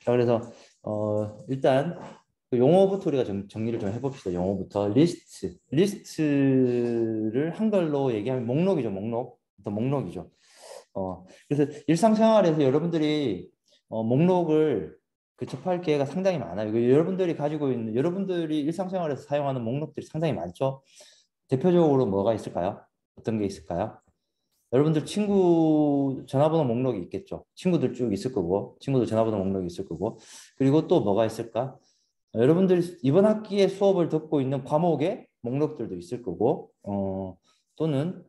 자, 그래서 일단 그 용어부터 우리가 좀 정리를 좀 해봅시다. 용어부터 리스트를 한글로 얘기하면 목록이죠. 목록이죠. 그래서 일상생활에서 여러분들이 목록을 접할 기회가 상당히 많아요. 여러분들이 가지고 있는 여러분들이 일상생활에서 사용하는 목록들이 상당히 많죠. 대표적으로 뭐가 있을까요? 어떤 게 있을까요? 여러분들 친구 전화번호 목록이 있겠죠. 친구들 쭉 있을 거고, 친구들 전화번호 목록이 있을 거고, 그리고 또 뭐가 있을까? 여러분들이 이번 학기에 수업을 듣고 있는 과목의 목록들도 있을 거고, 또는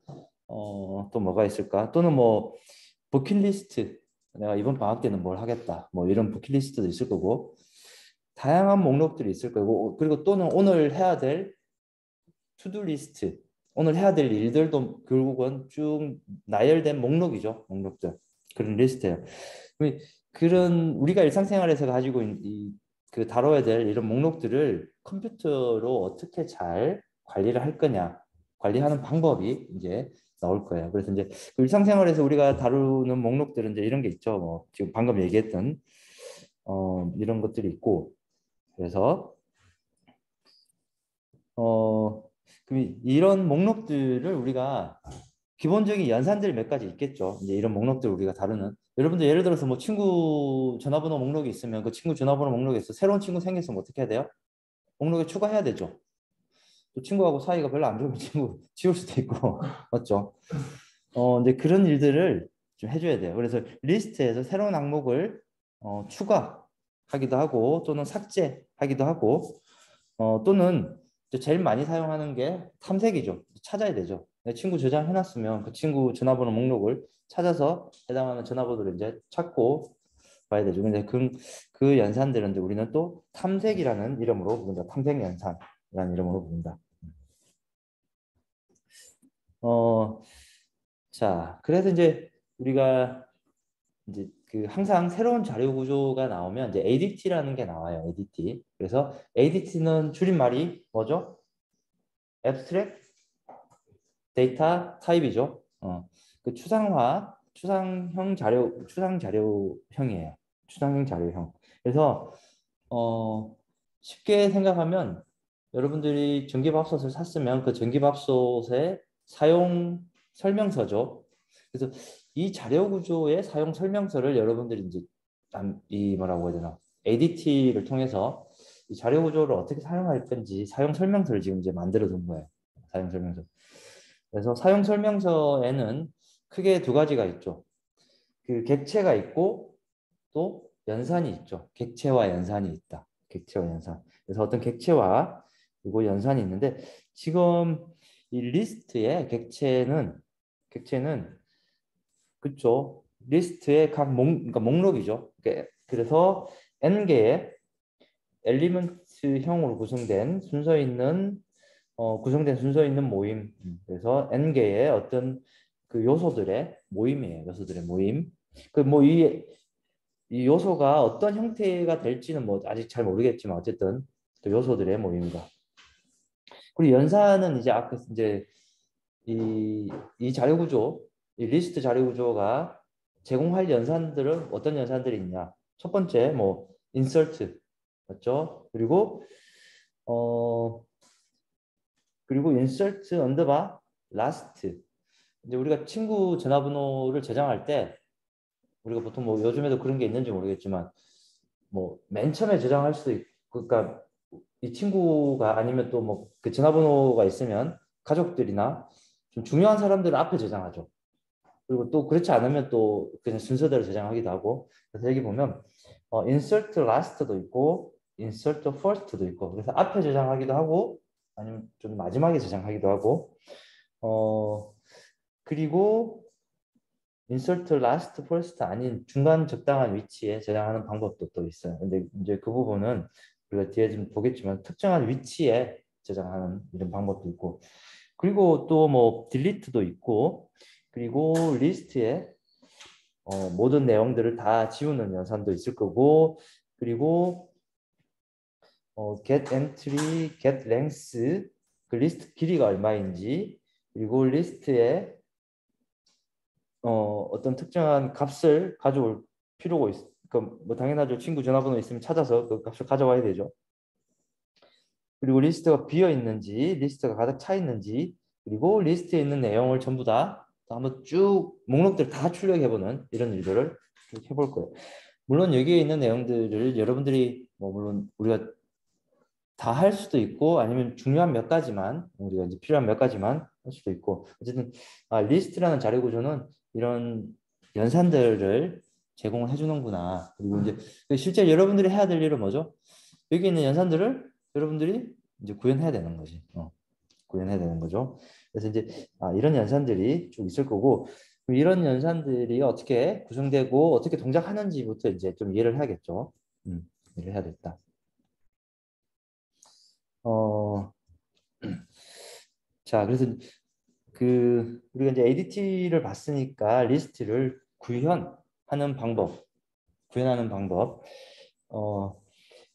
또 뭐가 있을까? 또는 뭐 버킷리스트, 내가 이번 방학 때는 뭘 하겠다, 뭐 이런 버킷리스트도 있을 거고, 다양한 목록들이 있을 거고, 그리고 또는 오늘 해야 될 투두 리스트, 오늘 해야 될 일들도 결국은 쭉 나열된 목록이죠. 목록들. 그런 리스트예요. 그런 우리가 일상생활에서 가지고 있는 그 다뤄야 될 이런 목록들을 컴퓨터로 어떻게 잘 관리를 할 거냐, 관리하는 방법이 이제 나올 거예요. 그래서 이제 그 일상생활에서 우리가 다루는 목록들은 이제 이런 게 있죠. 뭐 지금 방금 얘기했던 이런 것들이 있고, 그래서 그럼 이런 목록들을 우리가 기본적인 연산들이 몇 가지 있겠죠. 이제 이런 목록들을 우리가 다루는. 여러분들 예를 들어서 뭐 친구 전화번호 목록이 있으면 그 친구 전화번호 목록에서 새로운 친구 생겼으면 어떻게 해야 돼요? 목록에 추가해야 되죠. 또 친구하고 사이가 별로 안 좋으면 친구 지울 수도 있고, 맞죠? 근데 그런 일들을 좀 해줘야 돼요. 그래서 리스트에서 새로운 항목을 추가하기도 하고, 또는 삭제하기도 하고, 또는 제일 많이 사용하는 게 탐색이죠. 찾아야 되죠. 내 친구 저장해놨으면 그 친구 전화번호 목록을 찾아서 해당하는 전화번호를 이제 찾고 봐야 되죠. 근데 그 연산들은 이제 우리는 또 탐색이라는 이름으로 부른다. 탐색 연산이라는 이름으로 부른다. 어, 자, 그래서 이제 우리가 이제 그 항상 새로운 자료 구조가 나오면 이제 ADT라는 게 나와요. ADT. 그래서 ADT는 줄임말이 뭐죠? Abstract 데이터 타입이죠. 그 추상 자료형이에요. 추상형 자료형. 그래서 쉽게 생각하면 여러분들이 전기밥솥을 샀으면 그 전기밥솥의 사용 설명서죠. 그래서 이 자료 구조의 사용 설명서를 여러분들이 이제 이 뭐라고 해야 되나 ADT를 통해서 이 자료 구조를 어떻게 사용할 건지 사용 설명서를 지금 이제 만들어 둔 거예요. 사용 설명서. 그래서 사용 설명서에는 크게 두 가지가 있죠. 그 객체가 있고 또 연산이 있죠. 객체와 연산이 있다. 객체와 연산. 그래서 어떤 객체와 그리고 연산이 있는데 지금 이 리스트의 객체는 그쵸. 리스트의 그러니까 목록이죠. 그래서 n개의 엘리먼트형으로 구성된 순서 있는 모임. 그래서 n개의 어떤 그 요소들의 모임이에요. 요소들의 모임. 그 뭐 이 요소가 어떤 형태가 될지는 뭐 아직 잘 모르겠지만 어쨌든 또 요소들의 모임이다. 그리고 연산은 이제 아까 이제 이 자료 구조, 이 리스트 자료 구조가 제공할 연산들은 어떤 연산들이 있냐? 첫 번째 뭐 insert 맞죠? 어 그리고 insert underbar last. 이제 우리가 친구 전화번호를 저장할 때 우리가 보통 뭐 요즘에도 그런 게 있는지 모르겠지만 뭐 맨 처음에 저장할 수도 있고 그러니까 이 친구가 아니면 또 뭐 그 전화번호가 있으면 가족들이나 좀 중요한 사람들은 앞에 저장하죠. 그리고 또 그렇지 않으면 또 그냥 순서대로 저장하기도 하고 그래서 여기 보면 insert last도 있고 insert first도 있고 그래서 앞에 저장하기도 하고 아니면 좀 마지막에 저장하기도 하고 그리고 insert last first 아닌 중간 적당한 위치에 저장하는 방법도 또 있어요. 근데 이제 그 부분은 우리가 뒤에 좀 보겠지만 특정한 위치에 저장하는 이런 방법도 있고 그리고 또 뭐 delete도 있고 그리고 리스트에 모든 내용들을 다 지우는 연산도 있을 거고 그리고 get entry, get length 그 리스트 길이가 얼마인지 그리고 리스트에 어떤 특정한 값을 가져올 뭐 당연하죠. 친구 전화번호 있으면 찾아서 그 값을 가져와야 되죠. 그리고 리스트가 비어 있는지, 리스트가 가득 차 있는지, 그리고 리스트에 있는 내용을 전부 다 한번 쭉 목록들 다 출력해보는 이런 일들을 쭉 해볼 거예요. 물론 여기에 있는 내용들을 여러분들이 뭐 물론 우리가 다 할 수도 있고 아니면 중요한 몇 가지만 우리가 이제 필요한 몇 가지만 할 수도 있고 어쨌든 리스트라는 자료 구조는 이런 연산들을 제공을 해주는구나. 그리고 이제 실제 여러분들이 해야 될 일은 뭐죠? 여기 있는 연산들을 여러분들이 이제 구현해야 되는 거지. 구현해야 되는 거죠. 그래서 이제 이런 연산들이 쭉 있을 거고 이런 연산들이 어떻게 구성되고 어떻게 동작하는지부터 이제 좀 이해를 해야겠죠. 이해를 해야 겠다. 자, 그래서 우리가 이제 ADT를 봤으니까 리스트를 구현하는 방법,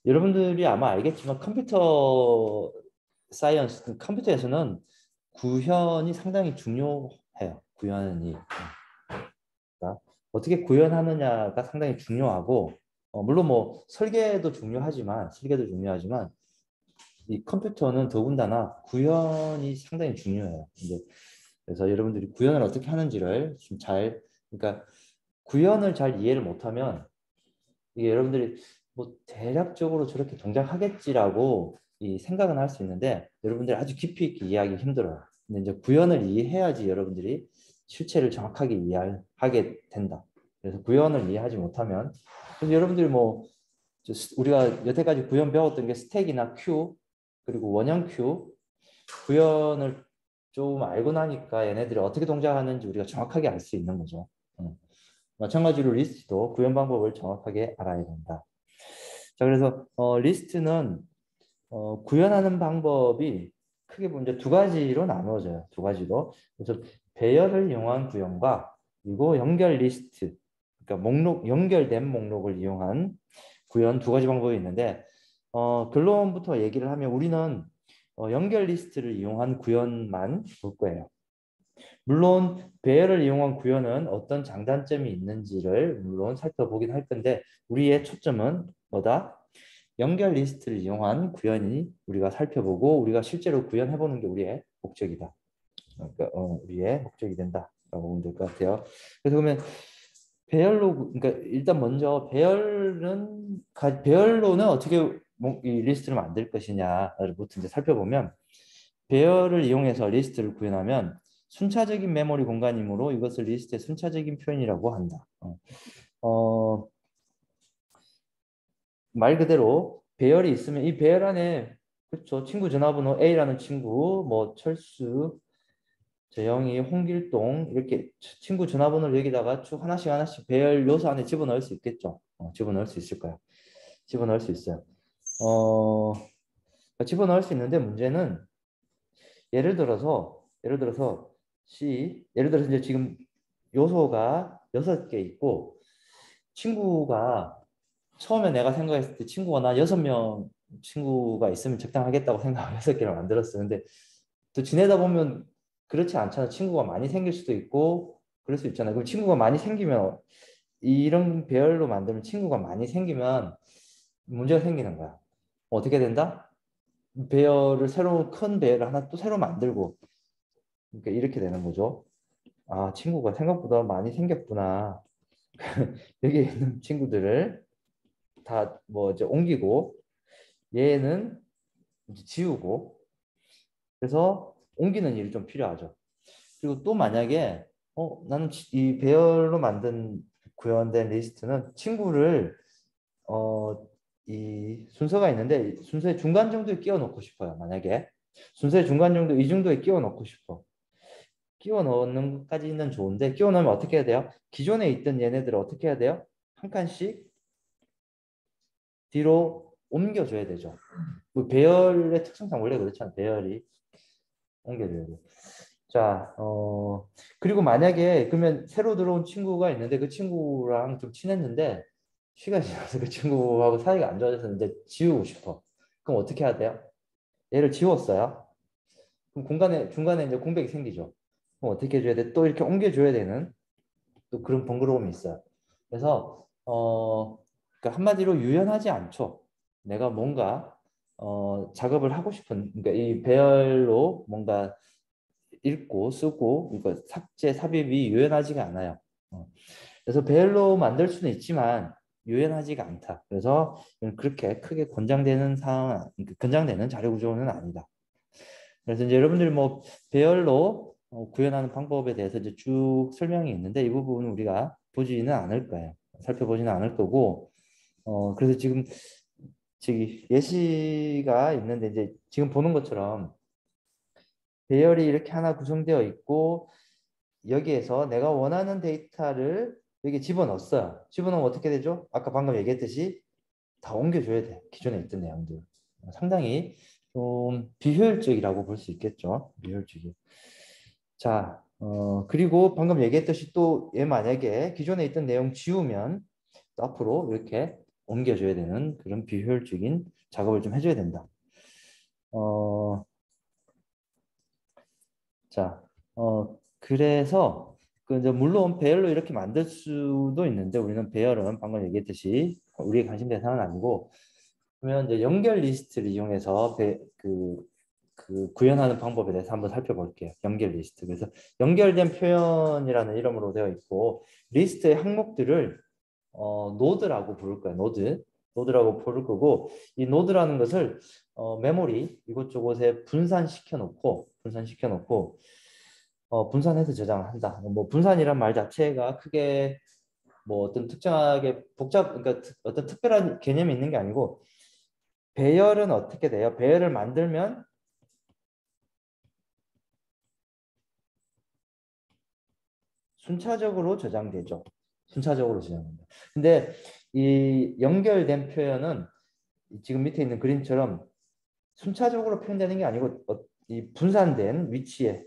여러분들이 아마 알겠지만 컴퓨터 사이언스, 컴퓨터에서는 구현이 상당히 중요해요. 구현이. 그러니까 어떻게 구현하느냐가 상당히 중요하고, 물론 뭐 설계도 중요하지만, 이 컴퓨터는 더군다나 구현이 상당히 중요해요. 이제 그래서 여러분들이 구현을 어떻게 하는지를 좀 그러니까 구현을 잘 이해를 못하면 이게 여러분들이 뭐 대략적으로 저렇게 동작하겠지라고 이 생각은 할 수 있는데 여러분들이 아주 깊이 있게 이해하기 힘들어요. 근데 이제 구현을 이해해야지 여러분들이 실체를 정확하게 이해하게 된다. 그래서 구현을 이해하지 못하면 그래서 여러분들이 뭐 우리가 여태까지 구현 배웠던 게 스택이나 큐 그리고 원형 큐 구현을 좀 알고 나니까 얘네들이 어떻게 동작하는지 우리가 정확하게 알 수 있는 거죠. 마찬가지로 리스트도 구현 방법을 정확하게 알아야 된다. 자, 그래서 리스트는 구현하는 방법이 크게 보면 이제 두 가지로 나누어져요. 두 가지로. 그래서 배열을 이용한 구현과 그리고 연결 리스트, 그러니까 연결된 목록을 이용한 구현 두 가지 방법이 있는데 결론부터 얘기를 하면 우리는 연결 리스트를 이용한 구현만 볼 거예요. 물론 배열을 이용한 구현은 어떤 장단점이 있는지를 물론 살펴보긴 할 건데 우리의 초점은 뭐다? 연결 리스트를 이용한 구현이 우리가 살펴보고 우리가 실제로 구현해보는 게 우리의 목적이다. 그러니까 우리의 목적이 된다라고 보면 될 것 같아요. 그래서 그러면 그러니까 일단 먼저 배열로는 어떻게 이 리스트를 만들 것이냐부터 이제 살펴보면 배열을 이용해서 리스트를 구현하면 순차적인 메모리 공간이므로 이것을 리스트의 순차적인 표현이라고 한다. 말 그대로 배열이 있으면 이 배열 안에 그렇죠. 친구 전화번호 A라는 친구, 뭐 철수, 재영이, 홍길동 이렇게 친구 전화번호를 여기다가 쭉 하나씩 배열 요소 안에 집어넣을 수 있겠죠. 집어넣을 수 있을 거야. 집어넣을 수 있어요. 집어넣을 수 있는데 문제는 예를 들어서 예를 들어서 이제 지금 요소가 6개 있고 친구가 처음에 내가 생각했을 때 친구가 나 6명 친구가 있으면 적당하겠다고 생각하고 6개를 만들었어. 근데 또 지내다 보면 그렇지 않잖아. 친구가 많이 생길 수도 있고 그럴 수 있잖아. 그럼 친구가 많이 생기면 이런 배열로 만들면 친구가 많이 생기면 문제가 생기는 거야. 어떻게 된다? 배열을 큰 배열을 하나 또 새로 만들고 그러니까 이렇게 되는 거죠. 친구가 생각보다 많이 생겼구나. 여기 있는 친구들을 다 뭐 이제 옮기고 얘는 이제 지우고 그래서 옮기는 일이 좀 필요하죠. 그리고 또 만약에 나는 이 배열로 만든 구현된 리스트는 친구를 이 순서가 있는데 순서의 중간 정도에 끼워 넣고 싶어요. 만약에 순서의 중간 정도 이 정도에 끼워 넣고 싶어. 끼워 넣는 것까지는 좋은데 끼워 넣으면 어떻게 해야 돼요? 기존에 있던 얘네들을 어떻게 해야 돼요? 한 칸씩 뒤로 옮겨줘야 되죠. 뭐 배열의 특성상 원래 그렇잖아요. 배열이 옮겨줘야 돼. 자, 그리고 만약에 그러면 새로 들어온 친구가 있는데 그 친구랑 좀 친했는데 시간이 지나서 그 친구하고 사이가 안 좋아져서 이제 지우고 싶어. 그럼 어떻게 해야 돼요? 얘를 지웠어요. 그럼 중간에 이제 공백이 생기죠. 그럼 어떻게 해줘야 돼? 또 이렇게 옮겨줘야 되는 또 그런 번거로움이 있어요. 그래서 한마디로 유연하지 않죠. 내가 뭔가 작업을 하고 싶은, 그러니까 이 배열로 뭔가 읽고 쓰고, 그러니까 삭제, 삽입이 유연하지가 않아요. 그래서 배열로 만들 수는 있지만 유연하지가 않다. 그래서 그렇게 크게 권장되는 상황, 권장되는 자료 구조는 아니다. 그래서 이제 여러분들이 뭐 배열로 구현하는 방법에 대해서 이제 쭉 설명이 있는데 이 부분은 우리가 보지는 않을 거예요. 살펴보지는 않을 거고, 그래서 지금 예시가 있는데 이제 지금 보는 것처럼 배열이 이렇게 하나 구성되어 있고 여기에서 내가 원하는 데이터를 여기 집어넣었어요. 집어넣으면 어떻게 되죠? 아까 방금 얘기했듯이 다 옮겨줘야 돼. 기존에 있던 내용들. 상당히 좀 비효율적이라고 볼 수 있겠죠. 비효율적이. 자, 그리고 방금 얘기했듯이 또 얘 만약에 기존에 있던 내용 지우면 또 앞으로 이렇게 옮겨줘야 되는 그런 비효율적인 작업을 좀 해줘야 된다. 자, 그래서 그 이제 물론 배열로 이렇게 만들 수도 있는데 우리는 배열은 방금 얘기했듯이 우리의 관심 대상은 아니고 그러면 이제 연결 리스트를 이용해서 그 구현하는 방법에 대해서 한번 살펴볼게요. 연결 리스트. 그래서 연결된 표현이라는 이름으로 되어 있고 리스트의 항목들을 노드라고 부를 거예요. 노드라고 부를 거고 이 노드라는 것을 메모리 이곳저곳에 분산시켜 놓고 분산해서 저장한다. 뭐 분산이란 말 자체가 크게 뭐 어떤 특정하게 그러니까 어떤 특별한 개념이 있는 게 아니고 배열은 어떻게 돼요? 배열을 만들면 순차적으로 저장되죠. 순차적으로 저장된다. 근데 이 연결된 표현은 지금 밑에 있는 그림처럼 순차적으로 표현되는 게 아니고 이 분산된 위치에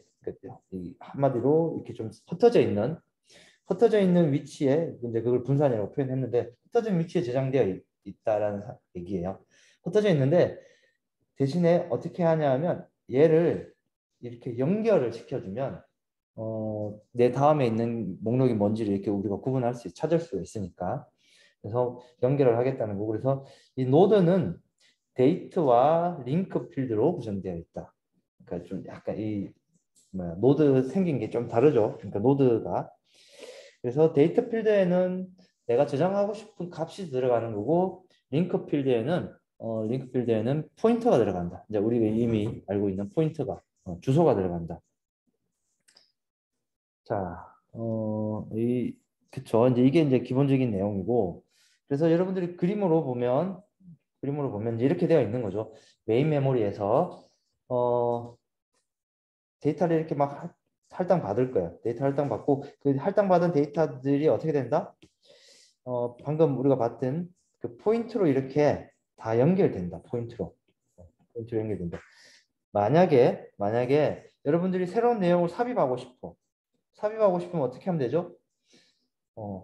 이 한마디로 이렇게 좀 흩어져 있는 위치에 이제 그걸 분산이라고 표현했는데 흩어진 위치에 저장되어 있다라는 얘기예요. 흩어져 있는데 대신에 어떻게 하냐면 얘를 이렇게 연결을 시켜주면 내 다음에 있는 목록이 뭔지를 이렇게 우리가 찾을 수가 있으니까 그래서 연결을 하겠다는 거고 그래서 이 노드는 데이트와 링크 필드로 구성되어 있다. 그러니까 좀 약간 노드 생긴 게 좀 다르죠. 그러니까 노드가 그래서 데이터 필드에는 내가 저장하고 싶은 값이 들어가는 거고 링크 필드에는 포인터가 들어간다. 이제 우리가 이미 알고 있는 포인터가 주소가 들어간다. 자, 그쵸. 이제 이게 이제 기본적인 내용이고 그래서 여러분들이 그림으로 보면 이제 이렇게 되어 있는 거죠. 메인 메모리에서 데이터를 이렇게 막 할당 받을 거예요. 데이터 할당 받고 그 할당 받은 데이터들이 어떻게 된다? 방금 우리가 봤던 그 포인트로 이렇게 다 연결된다. 포인트로 연결된다. 만약에 여러분들이 새로운 내용을 삽입하고 싶으면 어떻게 하면 되죠?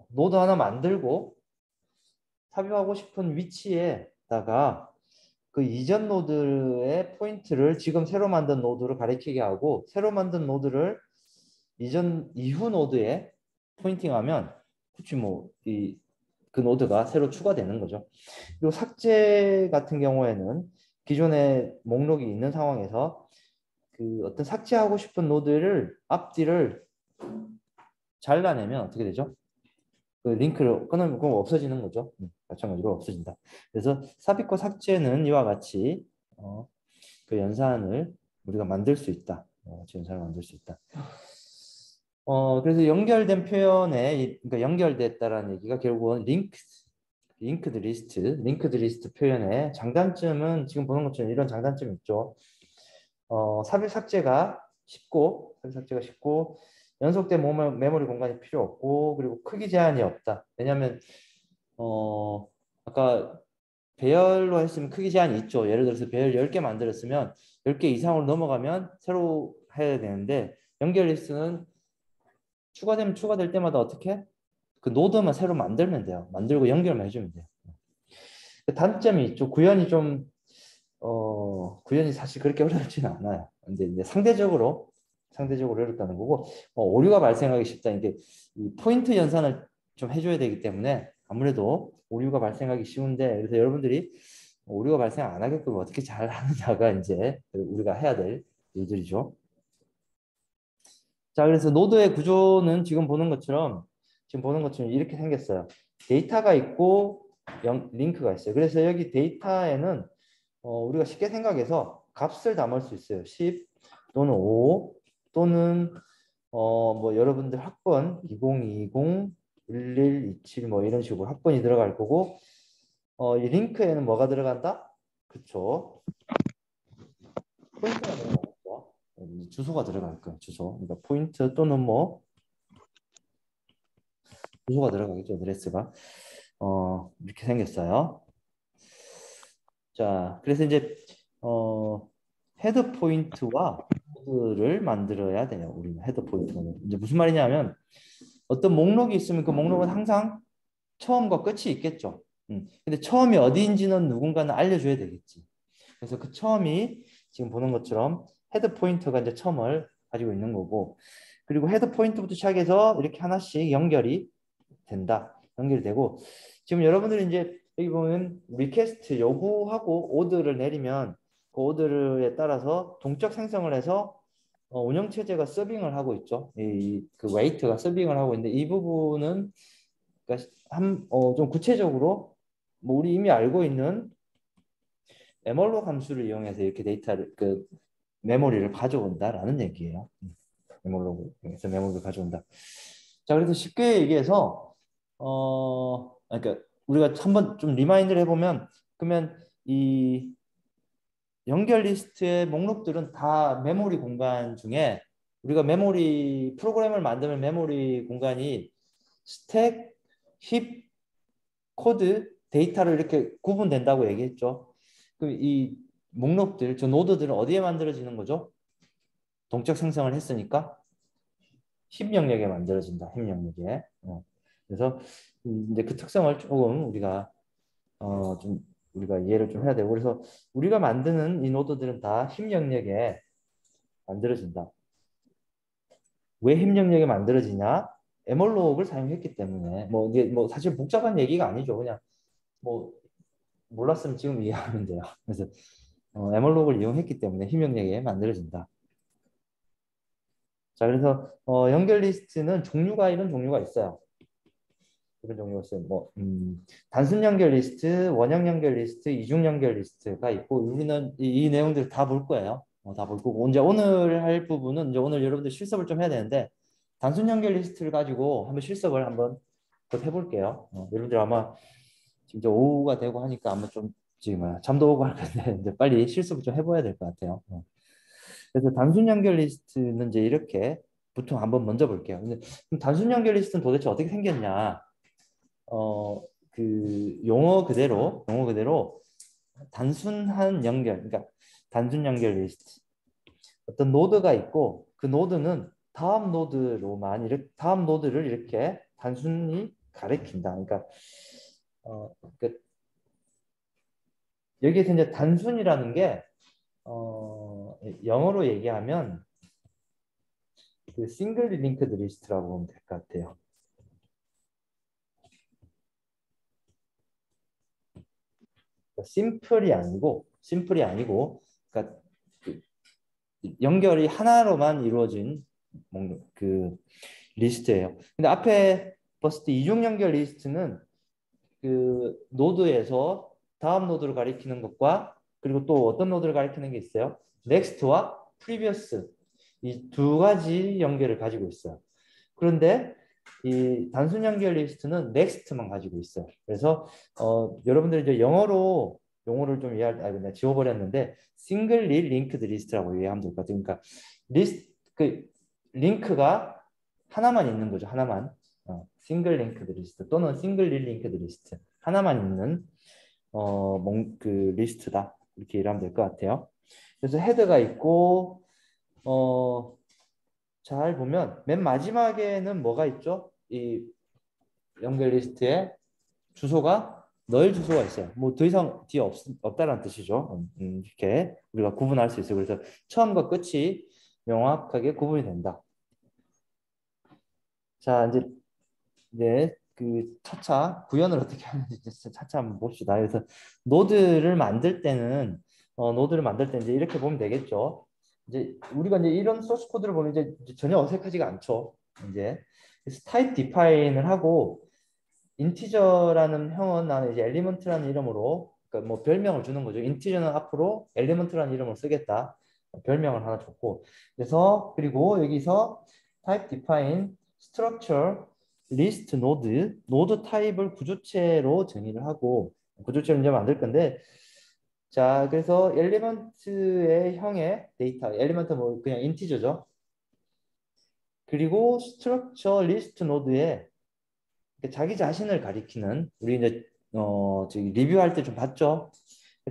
노드 하나 만들고 삽입하고 싶은 위치에다가 그 이전 노드의 포인트를 지금 새로 만든 노드로 가리키게 하고 새로 만든 노드를 이후 노드에 포인팅하면 그치 그 노드가 새로 추가되는 거죠. 그리고 삭제 같은 경우에는 기존에 목록이 있는 상황에서 그 어떤 삭제하고 싶은 노드를 앞뒤를 잘라내면 어떻게 되죠? 그 링크를 끊으면 그럼 없어지는 거죠. 마찬가지로 없어진다. 그래서 삽입과 삭제는 이와 같이 그 연산을 우리가 만들 수 있다. 연산을 만들 수 있다. 그래서 연결된 표현에 그러니까 연결됐다라는 얘기가 결국은 링크드 리스트 표현의 장단점은 지금 보는 것처럼 이런 장단점이 있죠. 삽입 삭제가 쉽고 연속된 메모리 공간이 필요 없고 그리고 크기 제한이 없다. 왜냐하면 아까 배열로 했으면 크기 제한이 있죠. 예를 들어서 배열 10개 만들었으면 10개 이상으로 넘어가면 새로 해야 되는데 연결 리스트는 추가될 때마다 어떻게? 그 노드만 새로 만들면 돼요. 만들고 연결만 해주면 돼요. 그 단점이 있죠. 구현이 사실 그렇게 어렵지는 않아요. 근데 이제 상대적으로 어렵다는 거고, 오류가 발생하기 쉽다. 이게 이 포인트 연산을 좀 해줘야 되기 때문에 아무래도 오류가 발생하기 쉬운데 그래서 여러분들이 오류가 발생 안 하게끔 어떻게 잘 하느냐가 이제 우리가 해야 될 일들이죠. 자, 그래서 노드의 구조는 지금 보는 것처럼 이렇게 생겼어요. 데이터가 있고 링크가 있어요. 그래서 여기 데이터에는 우리가 쉽게 생각해서 값을 담을 수 있어요. 10 또는 5 또는 뭐 여러분들 학번 2020, 1127 뭐 이런 식으로 학번이 들어갈 거고 이 링크에는 뭐가 들어간다? 그쵸? 포인트가 들어가겠죠. 주소가 들어갈 거예요. 주소. 그러니까 포인트 또는 뭐 주소가 들어가겠죠. 어드레스가. 이렇게 생겼어요. 자, 그래서 이제 헤드 포인트와 코드를 만들어야 돼요. 우리는 헤드 포인트는 이제 무슨 말이냐면 어떤 목록이 있으면 그 목록은 항상 처음과 끝이 있겠죠. 근데 처음이 어디인지는 누군가는 알려줘야 되겠지. 그래서 그 처음이 지금 보는 것처럼 헤드 포인터가 이제 처음을 가지고 있는 거고, 그리고 헤드 포인트부터 시작해서 이렇게 하나씩 연결이 된다. 연결이 되고, 지금 여러분들이 이제 여기 보면 리퀘스트 요구하고 오더를 내리면 그 오더에 따라서 동적 생성을 해서 운영체제가 서빙을 하고 있죠. 그 웨이트가 서빙을 하고 있는데 이 부분은 그러니까 좀 구체적으로 뭐 우리 이미 알고 있는 에멀로 함수를 이용해서 이렇게 데이터를 그 메모리를 가져온다라는 얘기예요. 메모로 이용해서 메모리를 가져온다. 자, 그래서 쉽게 얘기해서 그러니까 우리가 한번 좀 리마인드를 해보면 그러면 이 연결 리스트의 목록들은 다 메모리 공간 중에 우리가 메모리 프로그램을 만들면 메모리 공간이 스택, 힙, 코드, 데이터를 이렇게 구분된다고 얘기했죠. 그럼 이 목록들, 저 노드들은 어디에 만들어지는 거죠? 동적 생성을 했으니까 힙 영역에 만들어진다. 힙 영역에. 그래서 이제 그 특성을 조금 좀 우리가 이해를 좀 해야 되고 그래서 우리가 만드는 이 노드들은 다 힙 영역에 만들어진다. 왜 힙 영역에 만들어지냐? 에멀록을 사용했기 때문에 뭐 이게 뭐 사실 복잡한 얘기가 아니죠. 그냥 뭐 몰랐으면 지금 이해하면 돼요. 그래서 에멀록을 이용했기 때문에 힙 영역에 만들어진다. 자, 그래서 연결 리스트는 이런 종류가 있어요. 이런 종류가 있어요. 뭐 단순 연결 리스트, 원형 연결 리스트, 이중 연결 리스트가 있고 우리는 이 내용들을 다 볼 거예요. 다 볼 거고 이제 오늘 할 부분은 이제 오늘 여러분들 실습을 좀 해야 되는데 단순 연결 리스트를 가지고 한번 실습을 한번 더 해볼게요. 여러분들 아마 지금 이제 오후가 되고 하니까 아마 좀 지금 잠도 오고 할 건데 이제 빨리 실습을 좀 해봐야 될 것 같아요. 그래서 단순 연결 리스트는 이제 이렇게 보통 한번 먼저 볼게요. 근데 그럼 단순 연결 리스트는 도대체 어떻게 생겼냐? 그 용어 그대로 단순한 연결, 그러니까 단순 연결 리스트. 어떤 노드가 있고 그 노드는 다음 노드를 이렇게 단순히 가리킨다. 그러니까 그 여기에서 이제 단순이라는 게 영어로 얘기하면 그 싱글 링크드 리스트라고 보면 될 것 같아요. 심플이 아니고, 그러니까 그 연결이 하나로만 이루어진 그 리스트예요. 근데 앞에 봤을 때 이중 연결 리스트는 그 노드에서 다음 노드를 가리키는 것과 그리고 또 어떤 노드를 가리키는 게 있어요? 넥스트와 프리비어스 이 두 가지 연결을 가지고 있어요. 그런데 이 단순 연결 리스트는 넥스트만 가지고 있어요. 그래서 여러분들이 이제 영어로 용어를 좀 그냥 지워버렸는데 싱글 링크드 리스트라고 이해하면 될 것 같아요. 그러니까 그 링크가 하나만 있는 거죠. 하나만. 싱글 링크드 리스트 또는 싱글 링크드 리스트 하나만 있는 그 리스트다. 이렇게 이해하면 될 것 같아요. 그래서 헤드가 있고 잘 보면 맨 마지막에는 뭐가 있죠? 이 연결 리스트에 주소가 널 주소가 있어요. 뭐 더 이상 뒤에 없다라는 뜻이죠. 이렇게 우리가 구분할 수 있어요. 그래서 처음과 끝이 명확하게 구분이 된다. 자, 이제 그 차차 구현을 어떻게 하는지 차차 한번 봅시다. 그래서 노드를 만들 때는 노드를 만들 때 이제 이렇게 보면 되겠죠. 이제 우리가 이제 이런 소스 코드를 보면 이제 전혀 어색하지가 않죠. 이제 그래서 타입 디파인을 하고 인티저라는 형은 나는 이제 엘리먼트라는 이름으로 그러니까 뭐 별명을 주는 거죠. 인티저는 앞으로 엘리먼트라는 이름을 쓰겠다. 별명을 하나 줬고 그래서 그리고 여기서 type define structure list node 노드 타입을 구조체로 정의를 하고 구조체를 이제 만들 건데 자 그래서 엘리먼트의 형의 데이터 엘리먼트 뭐 그냥 인티저죠. 그리고 structure list node에 자기 자신을 가리키는 우리 이제 저기 리뷰할 때 좀 봤죠.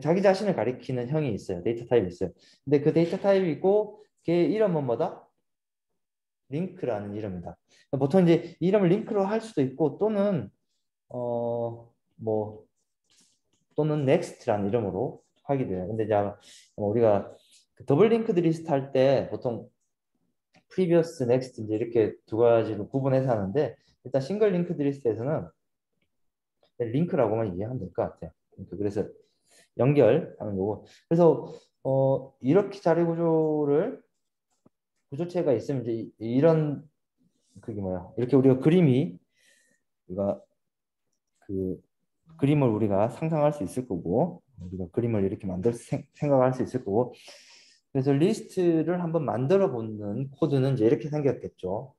자기 자신을 가리키는 형이 있어요. 데이터 타입이 있어요. 근데 그 데이터 타입이 있고 걔 이름은 뭐다? 링크라는 이름이다. 보통 이제 이름을 링크로 할 수도 있고 또는 뭐 또는 next라는 이름으로 하게 돼요. 근데 이제 우리가 그 더블 링크드 리스트 할 때 보통 previous, next 이제 이렇게 두 가지로 구분해서 하는데 일단 싱글 링크드 리스트에서는 링크라고만 이해하면 될 것 같아요. 그래서 연결하는 거고. 그래서 이렇게 자리 구조를 구조체가 있으면 이제 이런 그게 뭐야? 이렇게 우리가 그림이 우리가 그 그림을 우리가 상상할 수 있을 거고 우리가 그림을 이렇게 만들 생각할 수 있을 거고. 그래서 리스트를 한번 만들어 보는 코드는 이제 이렇게 생겼겠죠.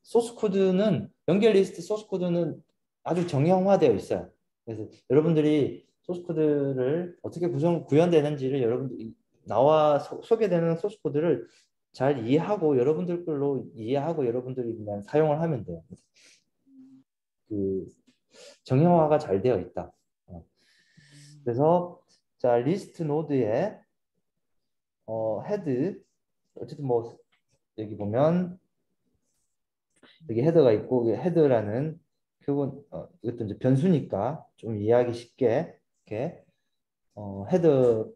소스 코드는 연결 리스트 소스 코드는 아주 정형화되어 있어요. 그래서 여러분들이 소스 코드를 어떻게 구현되는지를 여러분들이 나와 소개되는 소스 코드를 잘 이해하고 여러분들 걸로 이해하고 여러분들이 그냥 사용을 하면 돼요. 그 정형화가 잘 되어 있다. 그래서 자 리스트 노드에 헤드 어쨌든 뭐 여기 보면 여기 헤더가 있고 헤드라는 그건 이것도 이제 변수니까 좀 이해하기 쉽게 이렇게 헤더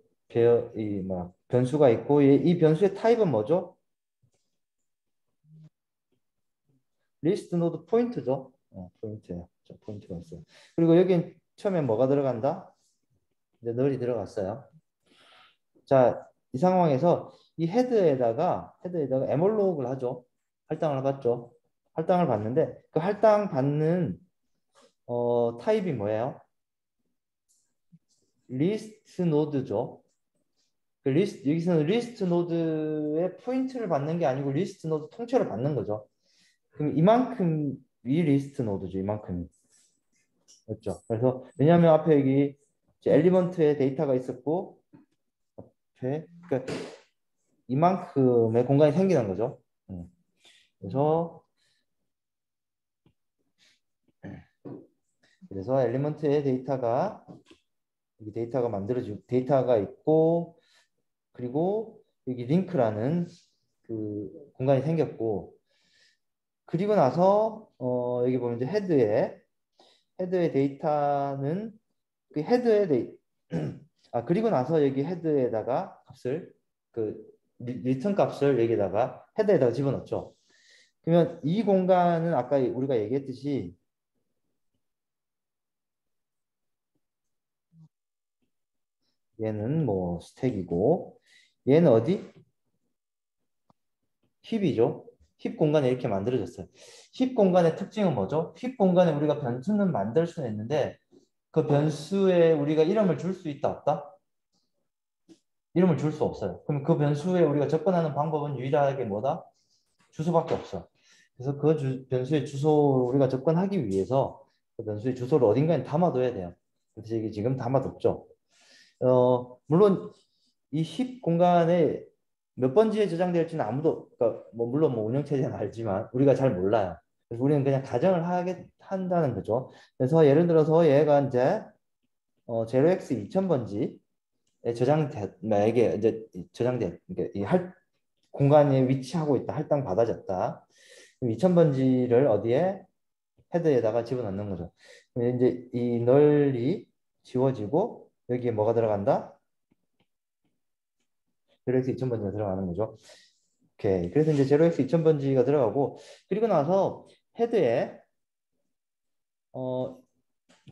이뭐 변수가 있고 이 변수의 타입은 뭐죠? 리스트 노드 포인트죠. 포인트예요. 포인트가 있어요. 그리고 여기 처음에 뭐가 들어간다? 이제 널이 들어갔어요. 자, 이 상황에서 이 헤드에다가 에몰록을 하죠. 할당을 받죠. 할당을 받는데 그 할당 받는 타입이 뭐예요? 리스트 노드죠. 그 여기서는 리스트 노드의 포인트를 받는 게 아니고 리스트 노드 통째로 받는 거죠. 그럼 이만큼 이 리스트 노드죠. 이만큼. 그렇죠. 그래서 왜냐하면 앞에 여기 엘리먼트의 데이터가 있었고 앞에 그러니까 이만큼의 공간이 생기는 거죠. 그래서 엘리먼트의 데이터가 여기 데이터가 만들어지고 데이터가 있고 그리고 여기 링크라는 그 공간이 생겼고 그리고 나서 여기 보면 이제 헤드의 데이터는 그 헤드의 데이 그리고 나서 여기 헤드에다가 값을 그 리턴 값을 여기다가 헤드에다가 집어넣죠. 그러면 이 공간은 아까 우리가 얘기했듯이 얘는 뭐 스택이고 얘는 어디? 힙이죠. 힙 공간에 이렇게 만들어졌어요. 힙 공간의 특징은 뭐죠? 힙 공간에 우리가 변수는 만들 수는 있는데 그 변수에 우리가 이름을 줄 수 있다 없다? 이름을 줄 수 없어요. 그럼 그 변수에 우리가 접근하는 방법은 유일하게 뭐다? 주소밖에 없어. 그래서 그 변수의 주소 우리가 접근하기 위해서 그 변수의 주소를 어딘가에 담아둬야 돼요. 그래서 이게 지금 담아뒀죠. 물론 이 힙 공간에 몇 번지에 저장될지는 아무도 그러니까 뭐 물론 뭐 운영체제는 알지만 우리가 잘 몰라요. 그래서 우리는 그냥 가정을 한다는 거죠. 그래서 예를 들어서 얘가 이제 0x 2000번지에 저장되게 이제 저장돼 그러니까 공간에 위치하고 있다. 할당 받아졌다. 그럼 2000번지를 어디에 헤드에다가 집어넣는 거죠. 그럼 이제 이 널이 지워지고 여기에 뭐가 들어간다? 0x 2000번지가 들어가는 거죠. 오케이. 그래서 이제 0x 2000번지가 들어가고 그리고 나서 헤드에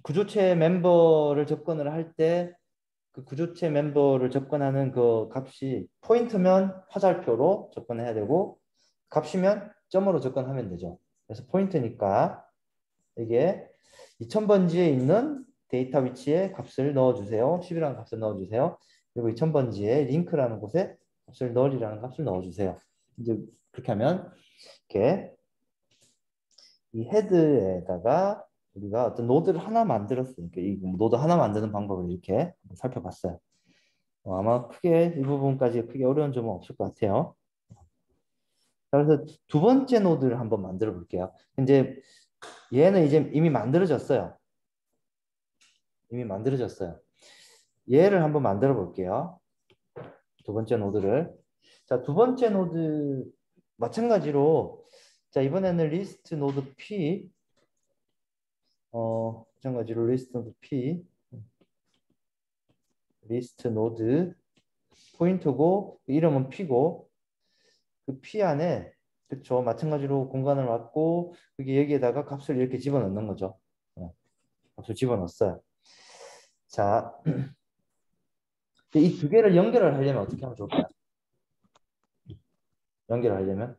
구조체 멤버를 접근을 할 때 그 구조체 멤버를 접근하는 그 값이 포인트면 화살표로 접근해야 되고 값이면 점으로 접근하면 되죠. 그래서 포인트니까 이게 2000번지에 있는 데이터 위치에 값을 넣어주세요. 10이라는 값을 넣어주세요. 그리고 2000번지에 링크라는 곳에 값을 null이라는 값을 넣어주세요. 이제 그렇게 하면 이렇게 이 헤드에다가 우리가 어떤 노드를 하나 만들었으니까 이 노드 하나 만드는 방법을 이렇게 살펴봤어요. 아마 크게 이 부분까지 크게 어려운 점은 없을 것 같아요. 자, 그래서 두 번째 노드를 한번 만들어 볼게요. 이제 얘는 이제 이미 만들어졌어요. 이미 만들어졌어요. 얘를 한번 만들어 볼게요. 두 번째 노드를. 자, 두 번째 노드 마찬가지로 자, 이번에는 리스트 노드 P 마찬가지로 리스트 노드 포인트고 이름은 P고 그 P 안에 그쵸 마찬가지로 공간을 갖고 여기에다가 값을 이렇게 집어넣는 거죠. 값을 집어넣었어요. 자, 이 두 개를 연결을 하려면 어떻게 하면 좋을까요? 연결을 하려면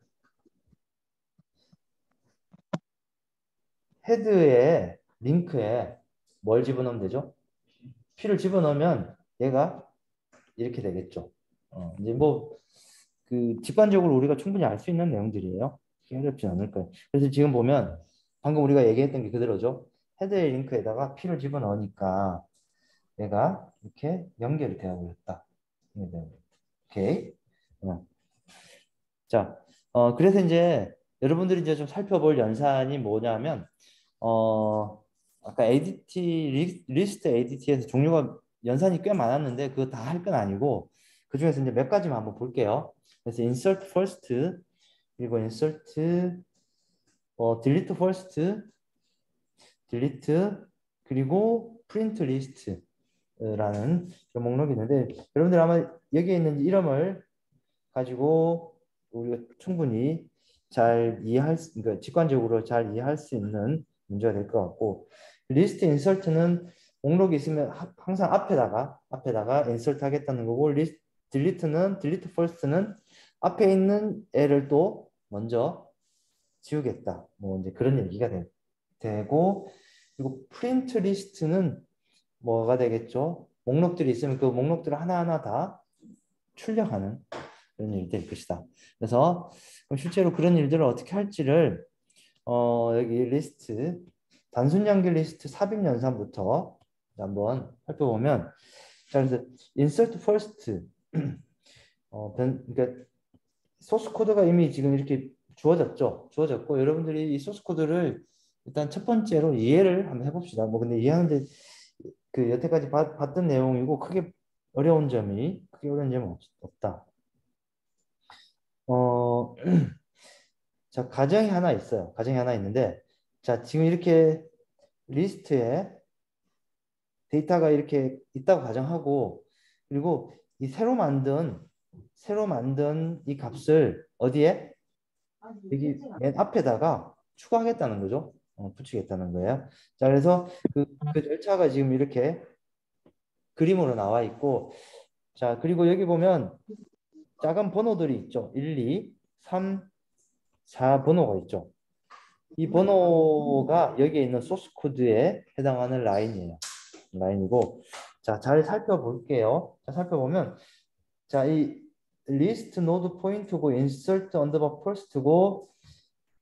헤드에 링크에 뭘 집어넣으면 되죠? P를 집어넣으면 얘가 이렇게 되겠죠. 이제 뭐 그 직관적으로 우리가 충분히 알 수 있는 내용들이에요. 어렵지 않을 거예요. 그래서 지금 보면 방금 우리가 얘기했던 게 그대로죠. 헤드의 링크에다가 P를 집어넣으니까 얘가 이렇게 연결이 되어 버렸다. 오케이. 자, 그래서 이제 여러분들이 이제 좀 살펴볼 연산이 뭐냐면 아까 ADT 리스트 ADT에서 종류가 연산이 꽤 많았는데 그거 다 할 건 아니고 그 중에서 이제 몇 가지만 한번 볼게요. 그래서 insert first 그리고 insert delete first delete 그리고 print list라는 목록이 있는데 여러분들 아마 여기에 있는 이름을 가지고 우리가 충분히 잘 그러니까 직관적으로 잘 이해할 수 있는 문제가 될 것 같고 리스트 인설트는 목록이 있으면 항상 앞에다가 인설트 하겠다는 거고 딜리트 퍼스트는 앞에 있는 애를 또 먼저 지우겠다. 뭐 이제 그런 얘기가 되고 그리고 프린트 리스트는 뭐가 되겠죠? 목록들이 있으면 그 목록들을 하나하나 다 출력하는 그런 일이 될 것이다. 그래서 실제로 그런 일들을 어떻게 할지를 여기 리스트 단순 연결 리스트 삽입 연산부터 한번 살펴보면 자 그래서 insert first 그러니까 소스 코드가 이미 지금 이렇게 주어졌고 여러분들이 이 소스 코드를 일단 첫 번째로 이해를 한번 해봅시다. 뭐 근데 이해하는데 그 여태까지 봤던 내용이고 크게 어려운 점은 없다. 자, 가정이 하나 있어요. 가정이 하나 있는데, 자, 지금 이렇게 리스트에 데이터가 이렇게 있다고 가정하고, 그리고 이 새로 만든 이 값을 어디에? 여기 맨 앞에다가 추가하겠다는 거죠. 붙이겠다는 거예요. 자, 그래서 그 절차가 지금 이렇게 그림으로 나와 있고, 자, 그리고 여기 보면 작은 번호들이 있죠. 1, 2, 3, 4 번호가 있죠. 이 번호가 여기에 있는 소스 코드에 해당하는 라인이고 자, 잘 살펴볼게요. 자, 살펴보면 자, 이 리스트 노드 포인트고 insert underbar first고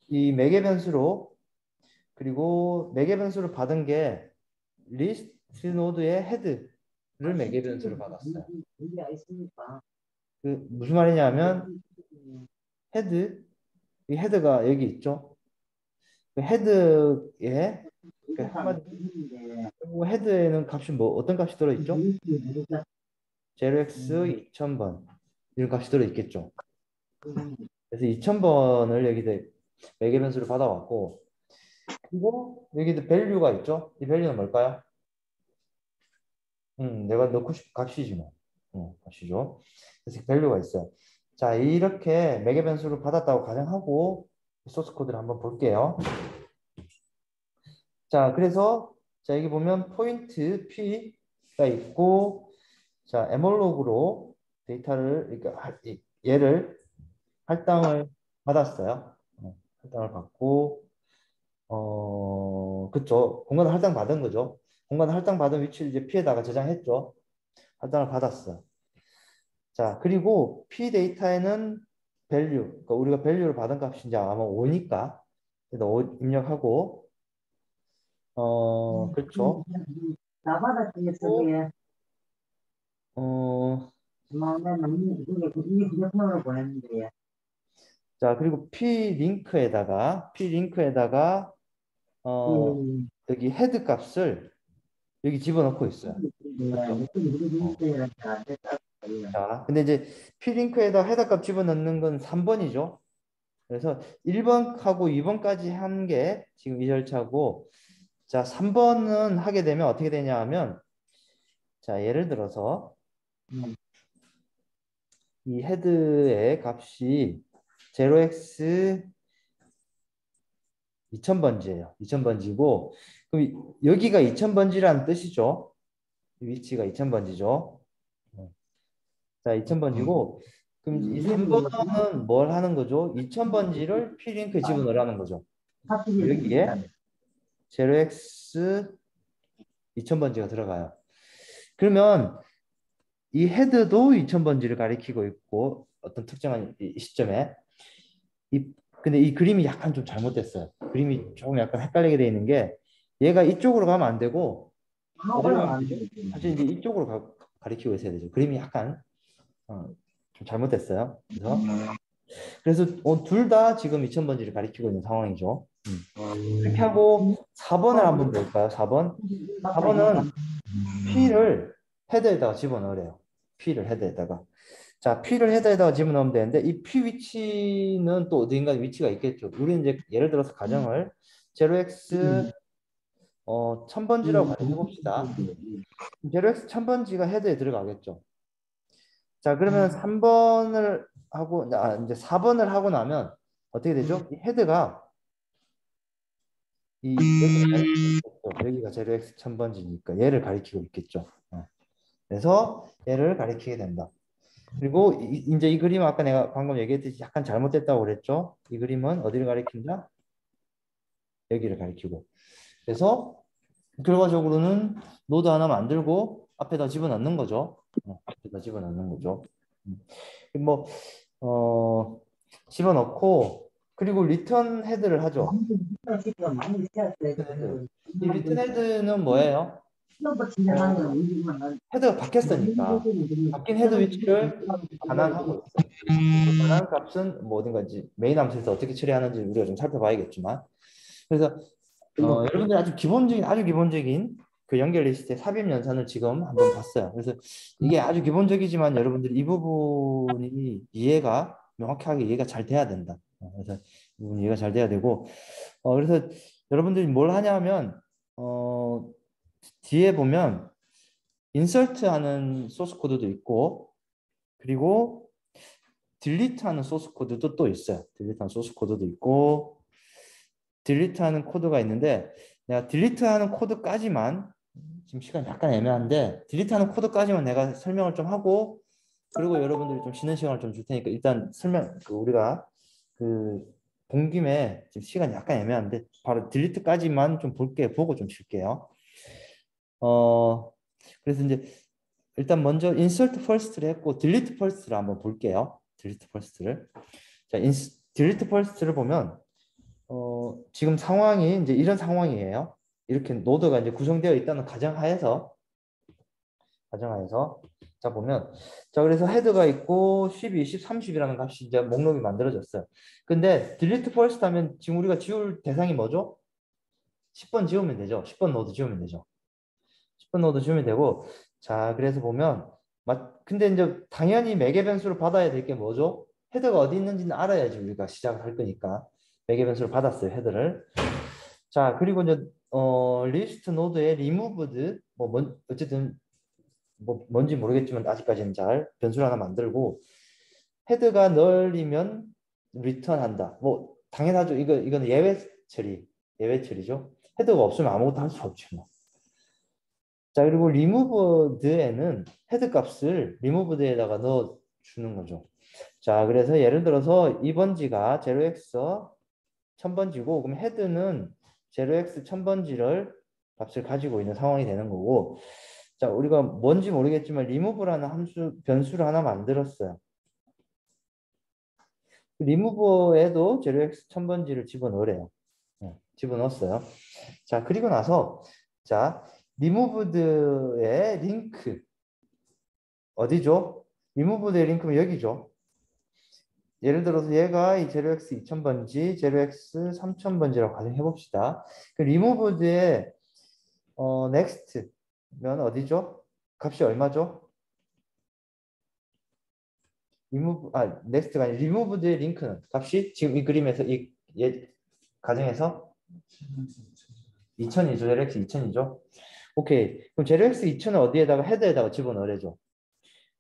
이 매개 변수로 그리고 매개 변수를 받은 게 리스트 노드의 헤드를 매개 변수로 받았어요. 그 무슨 말이냐면 헤드 이 헤드가 여기 있죠. 그 헤드에 그 한마디 그리고 헤드에는 값이 뭐 어떤 값이 들어있죠? 0x 2000번 이런 값이 들어있겠죠. 그래서 2000번을 여기다 매개 변수를 받아왔고 그리고 여기도 밸류가 있죠. 이 밸류는 뭘까요? 내가 넣고 싶은 값이지 뭐. 값이죠. 그래서 밸류가 있어요. 자, 이렇게 매개 변수를 받았다고 가정하고 소스 코드를 한번 볼게요. 자, 그래서 자, 여기 보면 포인트 P가 있고 자, 에몰로그로 데이터를 그러니까 얘를 할당을 받았어요. 할당을 받고 그쵸. 공간 할당 받은 거죠. 공간 할당 받은 위치를 이제 P에다가 저장했죠. 할당을 받았어. 자, 그리고 P 데이터에는 value, 그러니까 우리가 value를 받은 값이 이제 아마 5니까 일단 5 입력하고 그렇죠. 나바다 중에서 또, 그게 어, 이게 휴대폰으로 보냈는데요. 자, 그리고 P 링크에다가 음, 여기 헤드 값을 여기 집어넣고 있어요. 그렇죠? 어. 자, 근데 이제 P링크에다 헤더 값 집어넣는 건 3번이죠. 그래서 1번하고 2번까지 한 게 지금 이 절차고, 자, 3번은 하게 되면 어떻게 되냐 하면, 자, 예를 들어서 이 헤드의 값이 0x 2000번지예요. 2000번지고, 그럼 여기가 2000번지라는 뜻이죠. 위치가 2000번지죠. 자, 2000번지고, 그럼 이 3번은 뭘 하는 거죠? 2000번지를 P링크에 집어넣으라는 거죠. 여기에 0x 2000번지가 들어가요. 그러면 이 헤드도 2000번지를 가리키고 있고 어떤 특정한 이 시점에 근데 이 그림이 약간 좀 잘못됐어요. 그림이 조금 약간 헷갈리게 돼 있는 게 얘가 이쪽으로 가면 안 되고 어디로 가면 되죠? 사실 이제 이쪽으로 가리키고 있어야 되죠. 그림이 약간 좀 잘못됐어요. 그래서 둘 다 지금 2000번지를 가리키고 있는 상황이죠. 이렇게 하고 4번을 한번 볼까요? 4번. 4번은 P를 헤더에다가 집어넣으래요. P를 헤더에다가. 자, P를 헤더에다가 집어넣으면 되는데 이 P 위치는 또 어딘가 위치가 있겠죠. 우리는 이제 예를 들어서 가정을 0x 1000번지라고 가정해 봅시다. 0x 1000번지가 헤더에 들어가겠죠. 자, 그러면 3번을 하고 이제 4번을 하고 나면 어떻게 되죠? 이 헤드가 여기가 0x 1000번지니까 얘를 가리키고 있겠죠. 그래서 얘를 가리키게 된다. 그리고 이제 이 그림 아까 내가 방금 얘기했듯이 약간 잘못됐다고 그랬죠. 이 그림은 어디를 가리킨다? 여기를 가리키고. 그래서 결과적으로는 노드 하나 만들고 앞에다 집어넣는 거죠. 앞에다 집어넣는 거죠. 음. 뭐 집어넣고 그리고 리턴 헤드를 하죠. 헤드. 이 리턴 헤드는 뭐예요? 헤드가 바뀌었으니까 바뀐 헤드 위치를 반환하고 있어요. 반환 값은 뭐 어딘가 이제 메인 함수에서 어떻게 처리하는지 우리가 좀 살펴봐야겠지만 그래서 여러분들 아주 기본적인 그 연결 리스트의 삽입 연산을 지금 한번 봤어요. 그래서 이게 아주 기본적이지만 여러분들 이 부분이 이해가 명확하게 이해가 잘 돼야 된다. 그래서 이 부분 이해가 잘 돼야 되고 그래서 여러분들이 뭘 하냐면 뒤에 보면 인서트 하는 소스 코드도 있고 그리고 딜리트 하는 소스 코드도 또 있어요. 딜리트 하는 소스 코드도 있고 딜리트 하는 코드가 있는데 내가 딜리트 하는 코드까지만 지금 시간 약간 애매한데 딜리트 하는 코드까지만 내가 설명을 좀 하고 그리고 여러분들이 좀 쉬는 시간을 좀 줄 테니까 일단 우리가 본 김에 지금 시간이 약간 애매한데 바로 딜리트까지만 좀 보고 좀 쉴게요. 그래서 이제 일단 먼저 insert first를 했고 delete first를 한번 볼게요. delete first를. 자, delete first를 보면 지금 상황이 이제 이런 상황이에요. 이렇게 노드가 이제 구성되어 있다는 가정하에서 자 보면 자 그래서 헤드가 있고 12, 10, 30이라는 값이 이제 목록이 만들어졌어요. 근데 delete first 하면 지금 우리가 지울 대상이 뭐죠? 10번 지우면 되죠. 10번 노드 지우면 되죠. 10번 노드 지우면 되고 자 그래서 보면 근데 이제 당연히 매개 변수를 받아야 될 게 뭐죠? 헤드가 어디 있는지는 알아야지 우리가 시작을 할 거니까 매개 변수를 받았어요. 헤드를. 자 그리고 이제 리스트 노드에 removed 어쨌든 뭐 뭔지 모르겠지만 아직까지는 잘 변수를 하나 만들고 헤드가 널리면 리턴한다. 뭐 당연하죠. 이거는 예외 처리죠. 헤드가 없으면 아무것도 할 수 없죠. 뭐. 자, 그리고 리무브드에는 헤드 값을 리무브드에다가 넣어 주는 거죠. 자, 그래서 예를 들어서 2번지가 0x 1000번지고 그럼 헤드는 0x 1000번지를 값을 가지고 있는 상황이 되는 거고, 자, 우리가 뭔지 모르겠지만 리무브라는 변수를 하나 만들었어요. 리무버에도 0x 1000번지를 집어넣으래요. 집어넣었어요. 자, 그리고 나서 자, 리무브드의 링크 어디죠? 리무브드의 링크는 여기죠. 예를 들어서 얘가 이 0x 2000번지, 0x 3000번지라고 가정해 봅시다. 그 리무브드의 next면 어디죠? 값이 얼마죠? 넥스트가 아니라 리무브드의 링크는 값이 지금 이 그림에서 이 가정에서 2000이죠. LX 2000이죠. 오케이. 그럼 LX 2000은 어디에다가 헤드에다가 집어넣으래죠.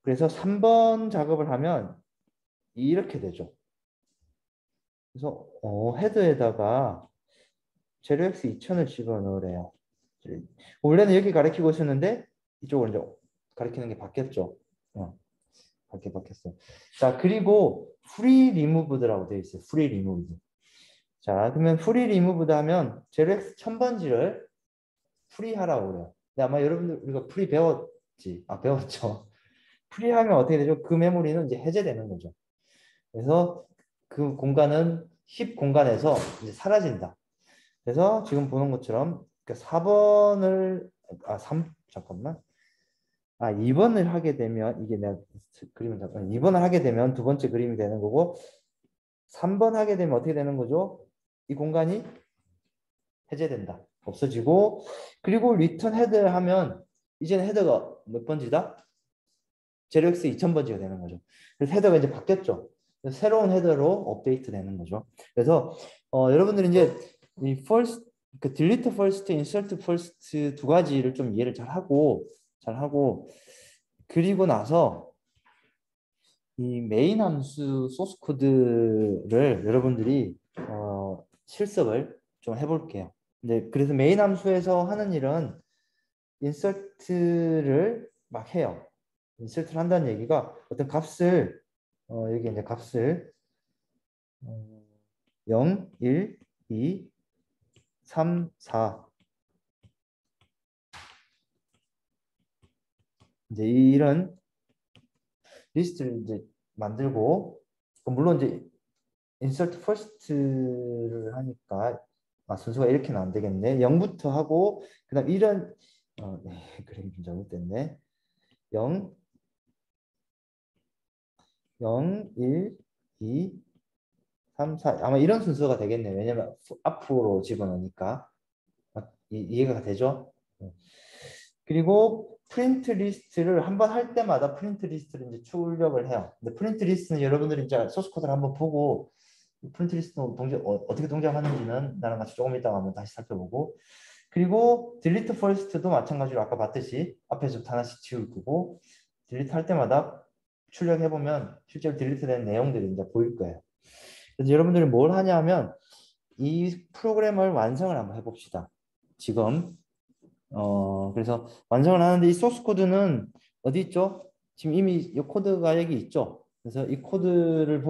그래서 3번 작업을 하면 이렇게 되죠. 그래서 헤드에다가 LX 2000을 집어넣으래요. 원래는 여기 가리키고 있었는데 이쪽으로 이제 가리키는 게 바뀌었죠. 바뀌었어요. 자, 그리고 프리 리무브드라고 되어 있어요. 프리 리무브드. 자, 그러면 프리 리무브드 하면 0x 1000번지를 프리하라고 그래요. 근데 아마 여러분들 우리가 프리 배웠지? 배웠죠. 프리하면 어떻게 되죠? 그 메모리는 이제 해제되는 거죠. 그래서 그 공간은 힙 공간에서 이제 사라진다. 그래서 지금 보는 것처럼 4번을 잠깐만. 2번을 하게 되면 이게 내가 그림을 잠깐 2번을 하게 되면 두 번째 그림이 되는 거고 3번 하게 되면 어떻게 되는 거죠? 이 공간이 해제된다. 없어지고 그리고 리턴 헤드를 하면 이제는 헤더가 몇 번지다? 제로엑스 2000번지가 되는 거죠. 그래서 헤더가 이제 바뀌었죠. 그래서 새로운 헤더로 업데이트 되는 거죠. 그래서 여러분들이 이제 이 first, 그 delete first, insert first 두 가지를 좀 이해를 잘 하고 그리고 나서 이 메인 함수 소스 코드를 여러분들이 실습을 좀 해볼게요. 네, 그래서 메인 함수에서 하는 일은 인서트를 막 해요. 인서트를 한다는 얘기가 어떤 값을 여기 이제 값을 0, 1, 2, 3, 4 이제 이런 리스트를 이제 만들고 물론 이제 insert first를 하니까 순서가 이렇게는 안 되겠네. 0부터 하고 그다음 이런 네, 그림이 좀 잘못됐네. 0, 0, 1, 2, 3, 4 아마 이런 순서가 되겠네. 왜냐면 앞으로 집어넣으니까 이해가 되죠? 그리고 프린트 리스트를 한번 할 때마다 프린트 리스트를 이제 출력을 해요. 근데 프린트 리스트는 여러분들이 이제 소스 코드를 한번 보고 프린트 리스트는 어떻게 동작하는지는 나랑 같이 조금 이따가 한번 다시 살펴보고 그리고 딜리트 퍼스트도 마찬가지로 아까 봤듯이 앞에서부터 하나씩 지울 거고 딜리트 할 때마다 출력해보면 실제로 딜리트 된 내용들이 이제 보일 거예요. 그래서 여러분들이 뭘 하냐면 이 프로그램을 완성을 한번 해봅시다. 지금 그래서 완성을 하는데 이 소스 코드는 어디 있죠? 지금 이미 이 코드가 여기 있죠. 그래서 이 코드를